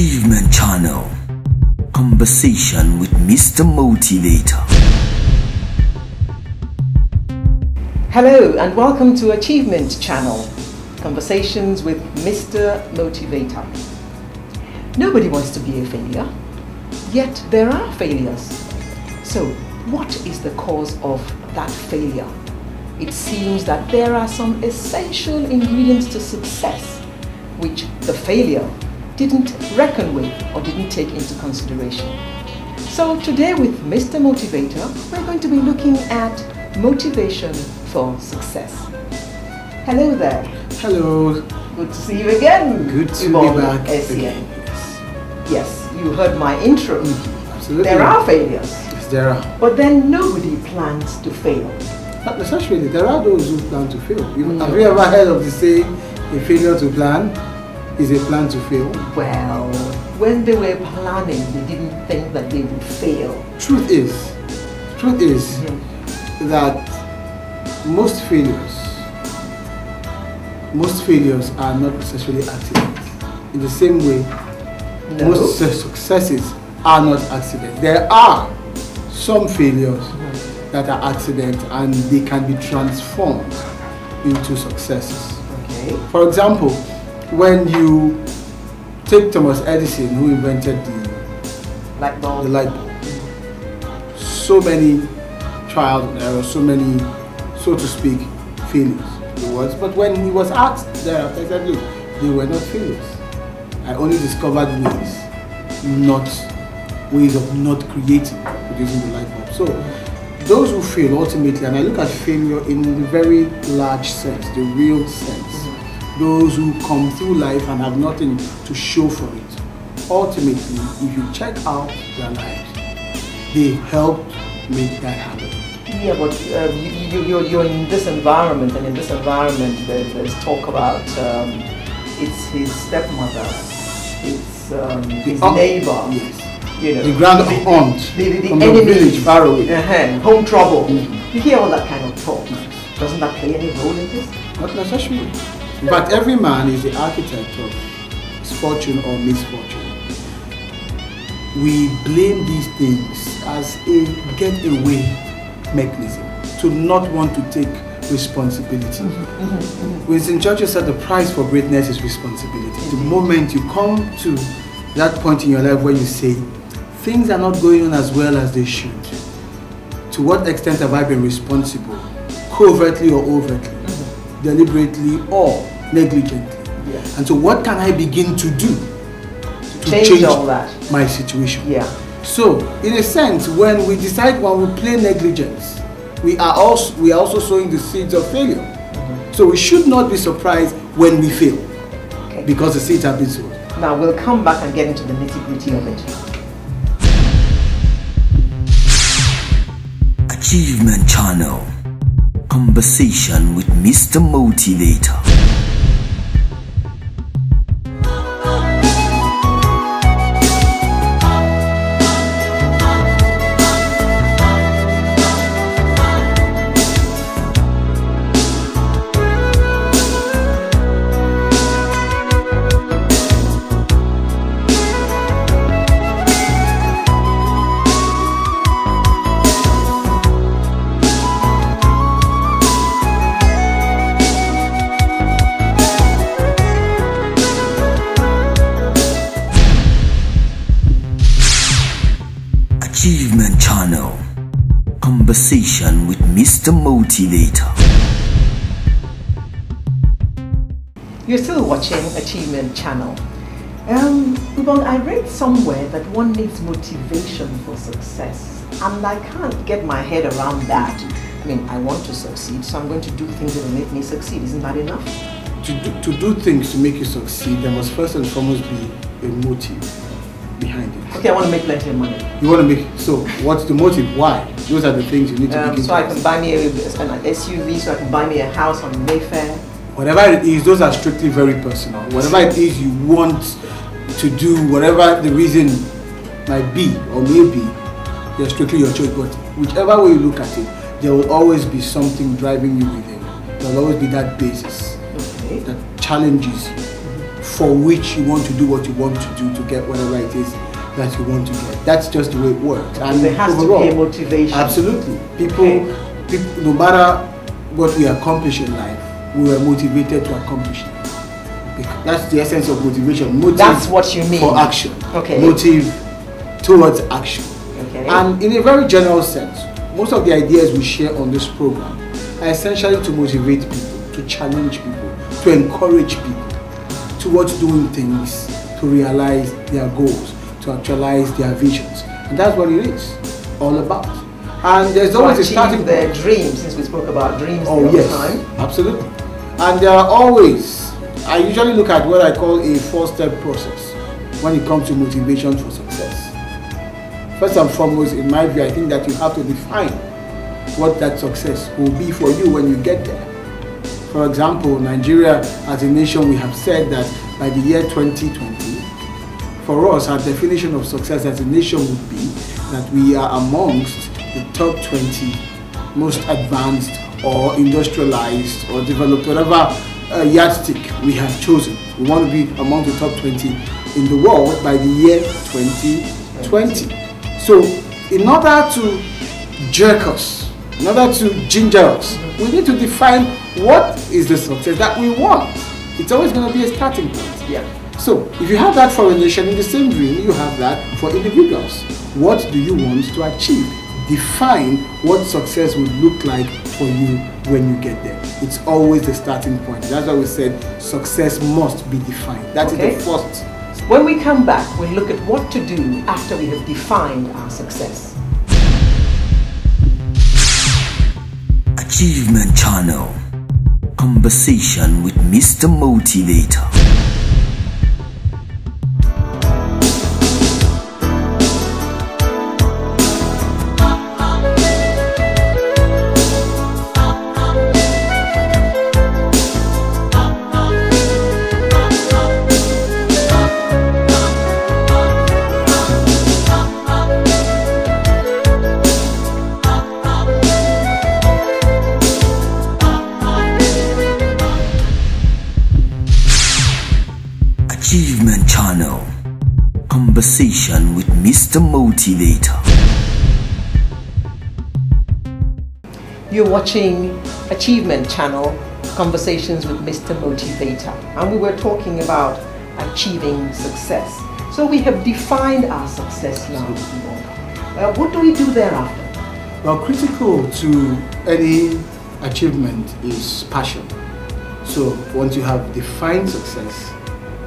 Achievement Channel. Conversation with Mr. Motivator. Hello and welcome to Achievement Channel. Conversations with Mr. Motivator. Nobody wants to be a failure, yet there are failures. So, what is the cause of that failure? It seems that there are some essential ingredients to success which the failure didn't reckon with or didn't take into consideration. So today with Mr. Motivator, we're going to be looking at motivation for success. Hello there. Hello. Good to see you again. Good to Ubong, be back Essien. again. Yes, you heard my intro. Absolutely. There are failures. Yes, there are. But then nobody plans to fail. Not necessarily. There are those who plan to fail. Have you ever heard of the saying, a failure to plan is a plan to fail? Well, when they were planning, they didn't think that they would fail. Truth is that most failures are not necessarily accidents. In the same way, most successes are not accidents. There are some failures that are accidents and they can be transformed into successes. Okay. For example, when you take Thomas Edison, who invented the light bulb, so many trials and errors, so many, so to speak, failures it was. But when he was asked thereafter, he said, look, they were not failures. I only discovered ways of not producing the light bulb. So those who fail ultimately, and I look at failure in the very large sense, the real sense, those who come through life and have nothing to show for it. Ultimately, if you check out their lives, they helped make that happen. Yeah, but you're in this environment, and in this environment there's talk about it's his stepmother, it's his neighbor, yes. You know, the grand aunt the from enemy, the village far away. Home trouble. You hear all that kind of talk. Doesn't that play any role in this? Not necessarily. But every man is the architect of his fortune or misfortune. We blame these things as a getaway mechanism to not want to take responsibility. Winston Churchill said the price for greatness is responsibility. The moment you come to that point in your life where you say, things are not going on as well as they should, to what extent have I been responsible, covertly or overtly? Deliberately or negligently. Yeah. And so what can I begin to do to change all that? My situation? Yeah. So in a sense, when we play negligence, we are also sowing the seeds of failure. So we should not be surprised when we fail, because the seeds have been sown. Now we'll come back and get into the nitty-gritty of it. Achievement Channel. Conversation with Mr. Motivator. Achievement Channel. Conversation with Mr. Motivator. You're still watching Achievement Channel. Ubong, I read somewhere that one needs motivation for success, and I can't get my head around that. I mean, I want to succeed, so I'm going to do things that will make me succeed. Isn't that enough? To do things to make you succeed, there must first and foremost be a motive behind it. Okay, I want to make plenty of money. You want to make, so what's the motive? Why? Those are the things you need to begin. So I can buy me an SUV, so I can buy me a house on Mayfair. Whatever it is, those are strictly very personal. Whatever it is you want to do, whatever the reason might be or may be, they're strictly your choice. But whichever way you look at it, there will always be something driving you within. There will always be that basis that challenges you, for which you want to do what you want to do to get whatever it is that you want to get. That's just the way it works. And there has overall, to be a motivation. Absolutely. People, no matter what we accomplish in life, we are motivated to accomplish it. That's the essence of motivation. Motive That's what you mean. For action. Okay. Motive towards action. Okay. And in a very general sense, most of the ideas we share on this program are essentially to motivate people, to challenge people, to encourage people towards doing things, to realize their goals, to actualize their visions. And that's what it is all about. And there's always a starting their point. dreams, since we spoke about dreams the other time. Absolutely. And there are always, I usually look at what I call a 4-step process when it comes to motivation for success. First and foremost, in my view, I think that you have to define what that success will be for you when you get there. For example, Nigeria as a nation, we have said that by the year 2020, for us, our definition of success as a nation would be that we are amongst the top 20 most advanced or industrialized or developed, whatever yardstick we have chosen. We want to be among the top 20 in the world by the year 2020. So in order to jerk us, in order to ginger us, we need to define what is the success that we want. It's always going to be a starting point. Yeah. So if you have that for a nation, in the same vein, you have that for individuals. What do you want to achieve? Define what success would look like for you when you get there. It's always the starting point. That's why we said success must be defined. That is the first. When we come back, we'll look at what to do after we have defined our success. Achievement Channel. Conversation with Mr. Motivator. Achievement Channel. Conversation with Mr. Motivator. You're watching Achievement Channel, Conversations with Mr. Motivator. And we were talking about achieving success. So we have defined our success now. What do we do thereafter? Well, critical to any achievement is passion. So once you have defined success,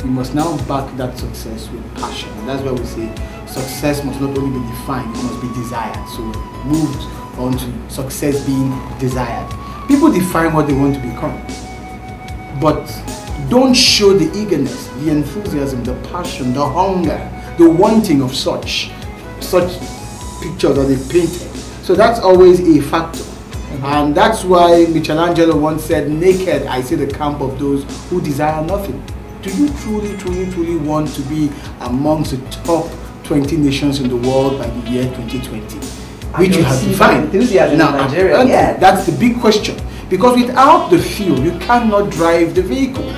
you must now back that success with passion. And that's why we say success must not only be defined, it must be desired. So moved on to success being desired. People define what they want to become, but don't show the eagerness, the enthusiasm, the passion, the hunger, the wanting of such pictures that they painted. So that's always a factor. And that's why Michelangelo once said, "Naked I see the camp of those who desire nothing." Do you truly want to be amongst the top 20 nations in the world by the year 2020? Which you have defined. Enthusiasm in Nigeria. Yeah. That's the big question. Because without the fuel, you cannot drive the vehicle.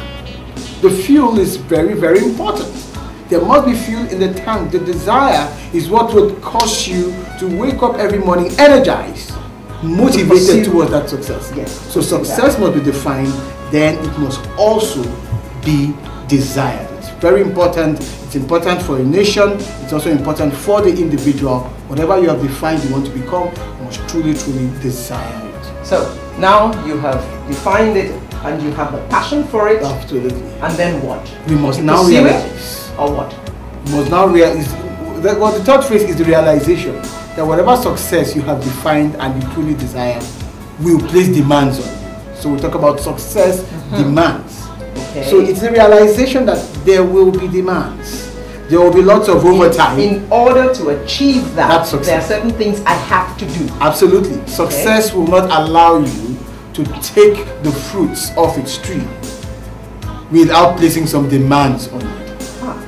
The fuel is very, very important. There must be fuel in the tank. The desire is what would cause you to wake up every morning energized, motivated towards that success. Yes. So success must be defined, then it must also be desired. It's very important. It's important for a nation. It's also important for the individual. Whatever you have defined you want to become, you must truly desire it. So now you have defined it and you have the passion for it. Absolutely. And then what? We must now realize. Or what? We must now realize. Well, the third phase is the realization that whatever success you have defined and you truly desire will place demands on you. So we talk about success demands. Okay. So it's the realization that there will be demands. There will be lots of overtime. In order to achieve that, there are certain things I have to do. Absolutely. Success will not allow you to take the fruits off its tree without placing some demands on you.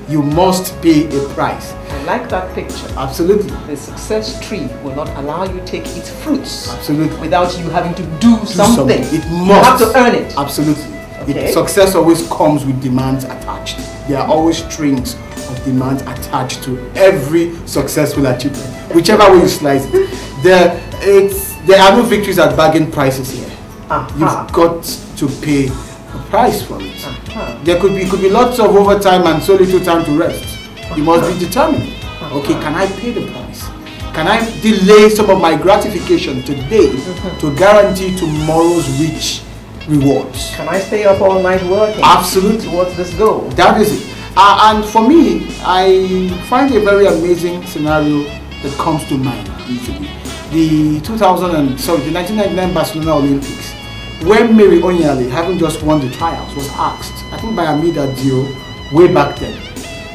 You must pay a price. I like that picture. Absolutely. The success tree will not allow you to take its fruits. Absolutely. Without you having to do something. It must. You have to earn it. Absolutely. Okay. Success always comes with demands attached. There are always strings of demand attached to every successful achievement, whichever way you slice it. There are no victories at bargain prices here. You've got to pay a price for it. There could be lots of overtime and so little time to rest. You must be determined. Okay, can I pay the price? Can I delay some of my gratification today to guarantee tomorrow's rich rewards? Can I stay up all night working? Absolutely. Towards this goal? That is it. And for me, I find a very amazing scenario that comes to mind usually. The 1999 Barcelona Olympics, when Mary Onyale, having just won the trials, was asked, I think by Amida Dio, way back then,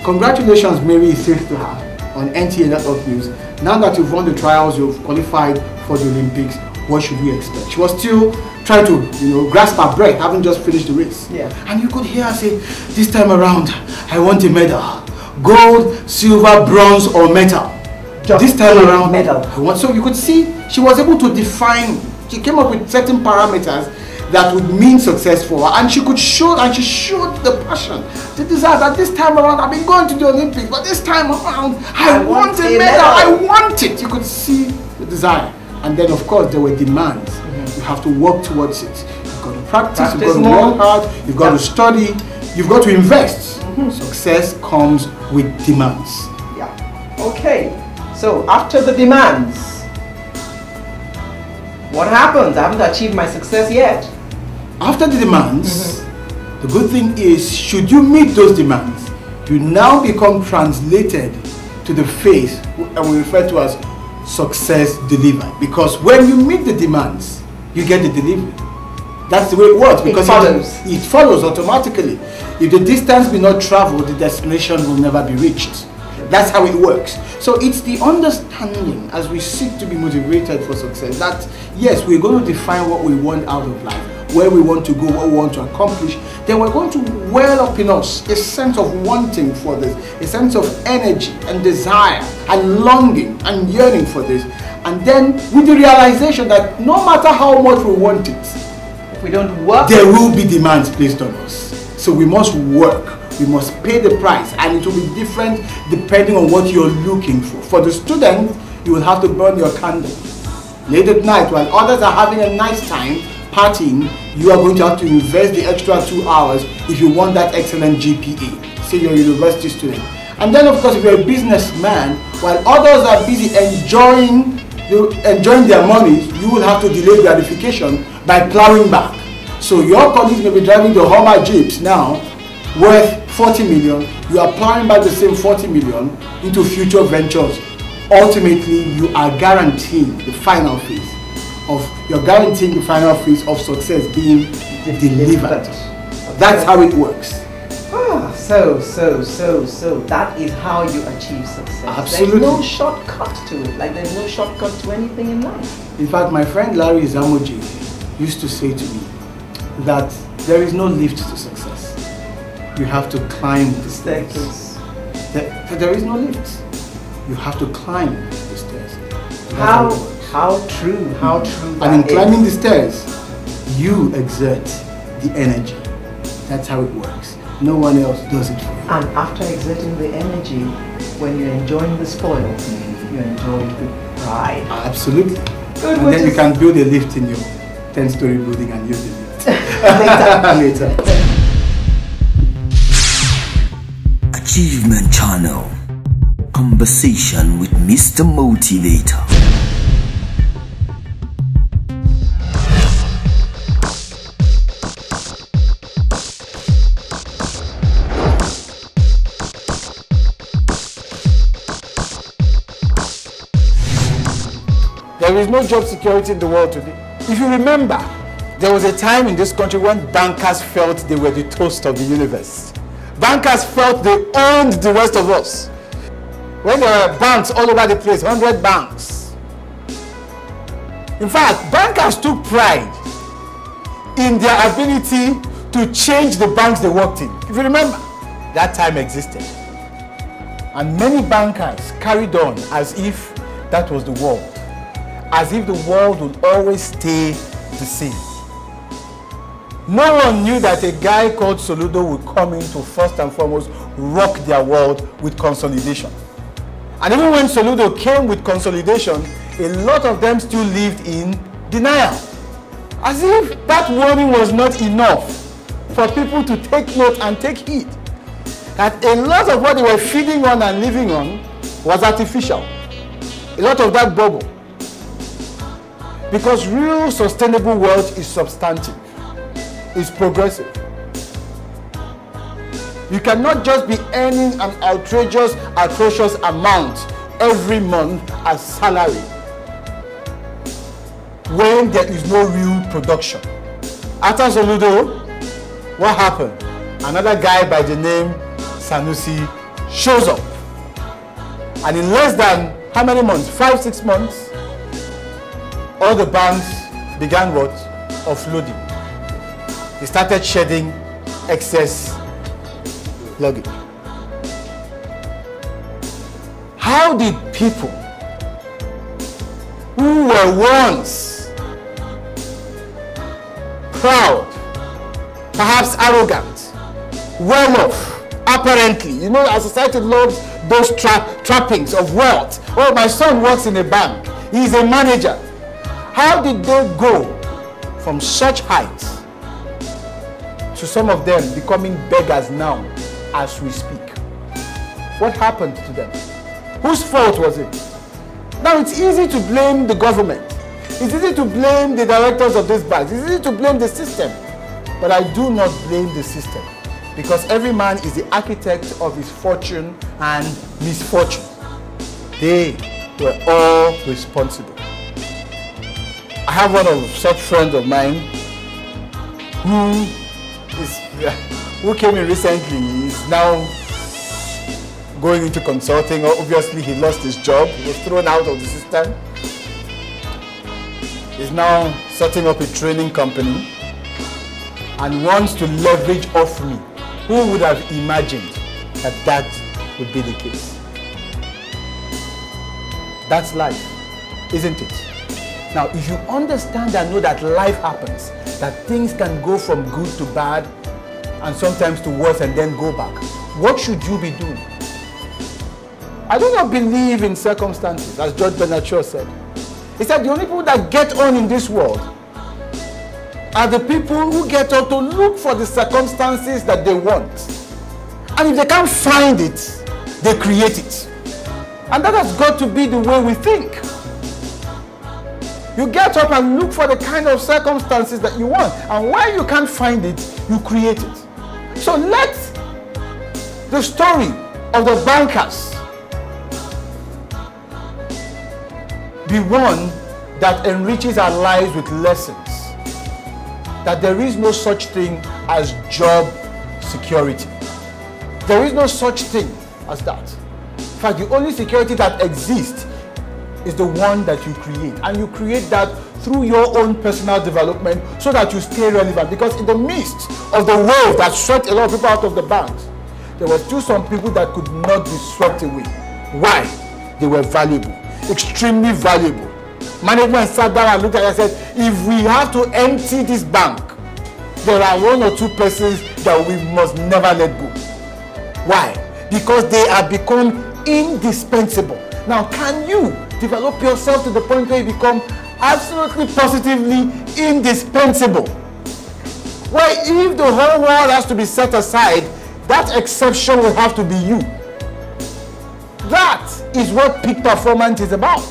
"Congratulations, Mary," is said to her on NTA Network News. "Now that you've won the trials, you've qualified for the Olympics, what should we expect?" She was still trying to, grasp her breath, having just finished the race. Yeah. And you could hear her say, "This time around, I want a medal. Gold, silver, bronze, or metal. This time around, medal." So you could see she was able to define. She came up with certain parameters that would mean success for her, and she showed the passion, the desire that this time around, I've been going to the Olympics, but this time around, I want a medal. I want it. You could see the desire, and then of course there were demands. You have to work towards it. You've got to practice. You've got to work hard. You've got to study. You've got to invest. Success comes with demands. Yeah. Okay. So after the demands, what happens? I haven't achieved my success yet. After the demands, the good thing is, should you meet those demands, you now become translated to the phase and we refer to as success delivered. Because when you meet the demands, you get the delivery. That's the way it works, because it follows automatically. If the distance be not traveled, the destination will never be reached. That's how it works. So it's the understanding as we seek to be motivated for success that yes, we're going to define what we want out of life, where we want to go, what we want to accomplish. Then we're going to well up in us a sense of wanting for this, a sense of energy and desire and longing and yearning for this. And then with the realization that no matter how much we want it, if we don't work, there will be demands placed on us. So we must work. We must pay the price, and it will be different depending on what you're looking for. For the student, you will have to burn your candle late at night while others are having a nice time partying. You are going to have to invest the extra 2 hours if you want that excellent GPA. Say you're a university student. And then of course, if you're a businessman, while others are busy enjoying their money, you will have to delay gratification by plowing back. So your colleagues may be driving the Hummer Jeeps now worth 40 million, you are plowing back the same 40 million into future ventures. Ultimately, you are guaranteeing the final phase of success being delivered. That's how it works. So that is how you achieve success. Absolutely. There's no shortcut to it. Like there's no shortcut to anything in life. In fact, my friend Larry Zamoji used to say to me that there is no lift to success. You have to climb the stairs. There is no lift. You have to climb the stairs. How true And in climbing the stairs, you exert the energy. That's how it works. No one else does it for you. And after exerting the energy, when you're enjoying the spoils, you enjoy it with pride. Absolutely. Good. And then you can build a lift in your 10-story building and use the lift. Later. Achievement Channel. Conversation with Mr. Motivator. There is no job security in the world today. If you remember, there was a time in this country when bankers felt they were the toast of the universe. Bankers felt they owned the rest of us. When there were banks all over the place, 100 banks. In fact, bankers took pride in their ability to change the banks they worked in. If you remember, that time existed. And many bankers carried on as if that was the world. As if the world would always stay the same. No one knew that a guy called Soludo would come in to first and foremost rock their world with consolidation. And even when Soludo came with consolidation, a lot of them still lived in denial. As if that warning was not enough for people to take note and take heed. That a lot of what they were feeding on and living on was artificial. A lot of that bubble. Because real sustainable wealth is substantive, is progressive. You cannot just be earning an outrageous, atrocious amount every month as salary when there is no real production. After Soludo, what happened? Another guy by the name Sanusi shows up. And in less than how many months? 5-6 months, all the banks began what? Offloading. They started shedding excess luggage. How did people who were once proud, perhaps arrogant, well off, apparently, you know, our society loves those trappings of wealth. Oh, my son works in a bank, he's a manager. How did they go from such heights to some of them becoming beggars now as we speak? What happened to them? Whose fault was it? Now it's easy to blame the government. It's easy to blame the directors of these banks. It's easy to blame the system. But I do not blame the system, because every man is the architect of his fortune and misfortune. They were all responsible. I have one of such friends of mine who came in recently. He's now going into consulting. Obviously, he lost his job. He was thrown out of the system. He's now setting up a training company and wants to leverage off me. Who would have imagined that that would be the case? That's life, isn't it? Now, if you understand and know that life happens, that things can go from good to bad and sometimes to worse and then go back, what should you be doing? I do not believe in circumstances, as George Bernard Shaw said. He said the only people that get on in this world are the people who get up to look for the circumstances that they want. And if they can't find it, they create it. And that has got to be the way we think. You get up and look for the kind of circumstances that you want. And when you can't find it, you create it. So let the story of the bankers be one that enriches our lives with lessons. That there is no such thing as job security. There is no such thing as that. In fact, the only security that exists is the one that you create. And you create that through your own personal development so that you stay relevant. Because in the midst of the wave that swept a lot of people out of the banks, there were still some people that could not be swept away. Why? They were valuable, extremely valuable. Management sat down and looked at it and said, if we have to empty this bank, there are 1 or 2 persons that we must never let go. Why? Because they have become indispensable. Now, can you develop yourself to the point where you become absolutely positively indispensable? Why, if the whole world has to be set aside, that exception will have to be you. That is what peak performance is about.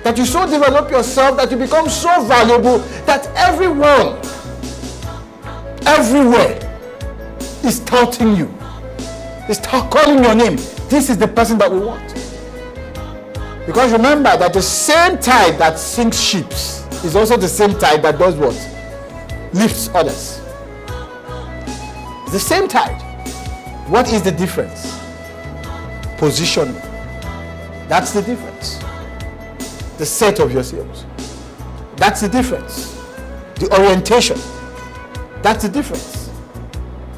That you so develop yourself that you become so valuable that everyone, everywhere is touting you. Is calling your name. This is the person that we want. Because remember that the same tide that sinks ships is also the same tide that does what? Lifts others. It's the same tide. What is the difference? Positioning. That's the difference. The set of yourselves. That's the difference. The orientation. That's the difference.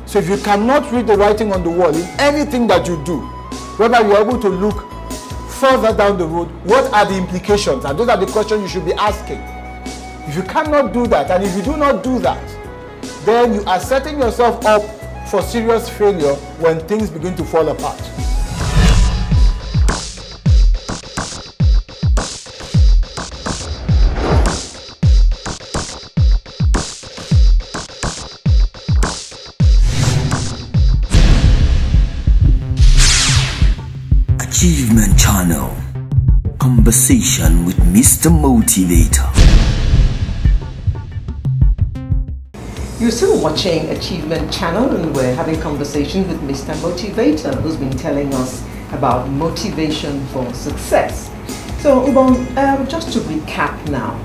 So if you cannot read the writing on the wall in anything that you do, whether you're able to look further down the road, what are the implications? And those are the questions you should be asking. If you cannot do that, and if you do not do that, then you are setting yourself up for serious failure when things begin to fall apart. Achievement Channel. Conversation with Mr. Motivator. You're still watching Achievement Channel, and we're having conversations with Mr. Motivator, who's been telling us about motivation for success. So, Ubong, just to recap now,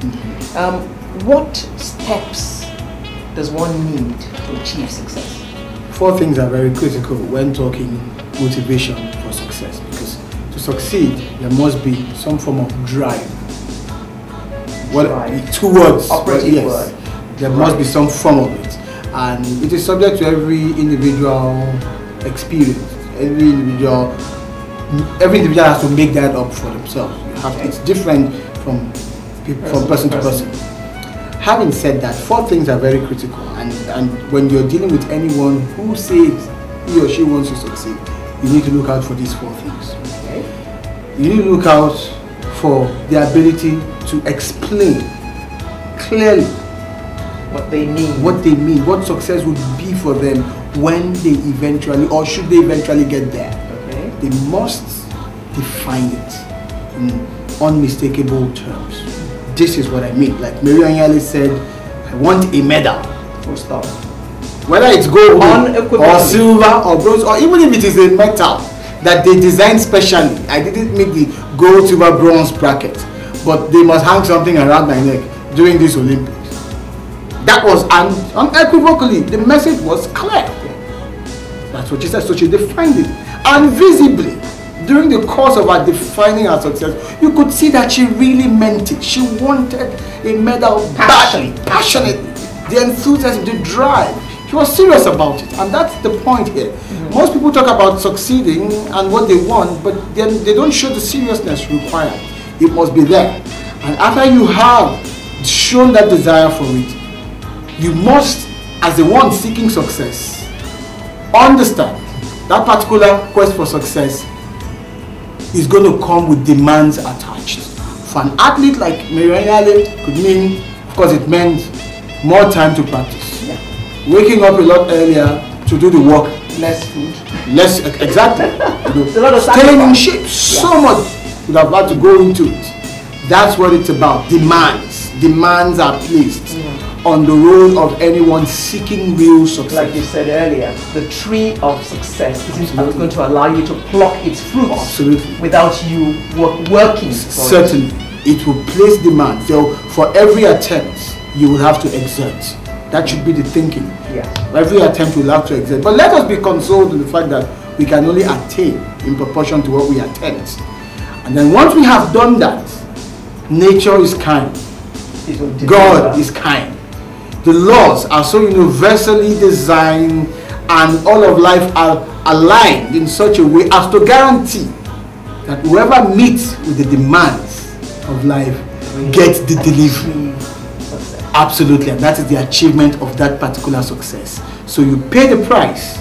what steps does one need to achieve success? 4 things are very critical when talking motivation for success, because to succeed there must be some form of drive. Drive. 2 words. Operative yes. word. There must be some form of it, and it is subject to every individual experience. Every individual has to make that up for themselves. It's different from person to person. Having said that, 4 things are very critical, and when you're dealing with anyone who says he or she wants to succeed, you need to look out for these 4 things. Okay. You need to look out for the ability to explain clearly What they mean. What success would be for them when they eventually, or should they eventually get there. Okay. They must define it in unmistakable terms. This is what I mean. Like Mary said, I want a medal. Full stop. Whether it's gold or silver or bronze, or even if it is a metal that they designed specially. I didn't make the gold, silver, bronze bracket, but they must hang something around my neck during this Olympics. That was unequivocally, the message was clear. That's what she said. So she defined it. And visibly, during the course of her defining her success, you could see that she really meant it. She wanted a medal badly, passionately. The enthusiasm, the drive. She was serious about it. And that's the point here. Most people talk about succeeding and what they want, but then they don't show the seriousness required. It must be there. And after you have shown that desire for it, you must, as the one seeking success, understand that particular quest for success is going to come with demands attached. For an athlete like Mary could mean, of course, it meant more time to practice. Yeah. Waking up a lot earlier to do the work. Less food. Less, exactly. It's a lot of staying in sacrifice. shape. So much would have had to go into it. That's what it's about. Demands. Demands are placed on the road of anyone seeking real success. Like you said earlier, the tree of success isn't going to allow you to pluck its fruits. Absolutely. Without you working for Certainly. It will place demands. So for every attempt, you will have to exert. That should be the thinking. Yeah. Every attempt will have to exert. But let us be consoled in the fact that we can only attain in proportion to what we attempt. And then once we have done that, nature is kind. God is kind. The laws are so universally designed and all of life are aligned in such a way as to guarantee that whoever meets with the demands of life gets the delivery. Absolutely, and that is the achievement of that particular success. So you pay the price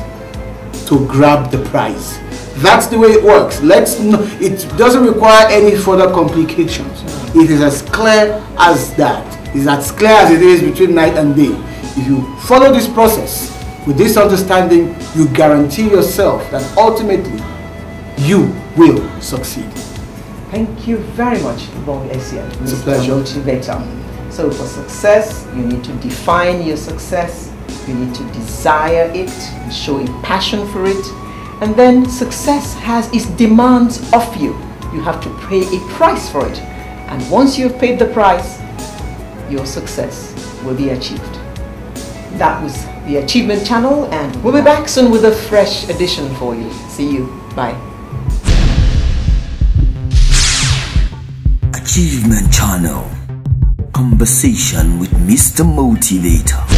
to grab the prize. That's the way it works. It doesn't require any further complications. It is as clear as that. It's as clear as it is between night and day. If you follow this process with this understanding, you guarantee yourself that ultimately you will succeed. Thank you very much, Ubong Essien, It's a Mr. pleasure. Motivator. So for success, you need to define your success, you need to desire it, and show a passion for it, and then success has its demands of you. You have to pay a price for it, and once you've paid the price, your success will be achieved. That was the Achievement Channel, and we'll be back soon with a fresh edition for you. See you. Bye. Achievement Channel. Conversation with Mr. Motivator.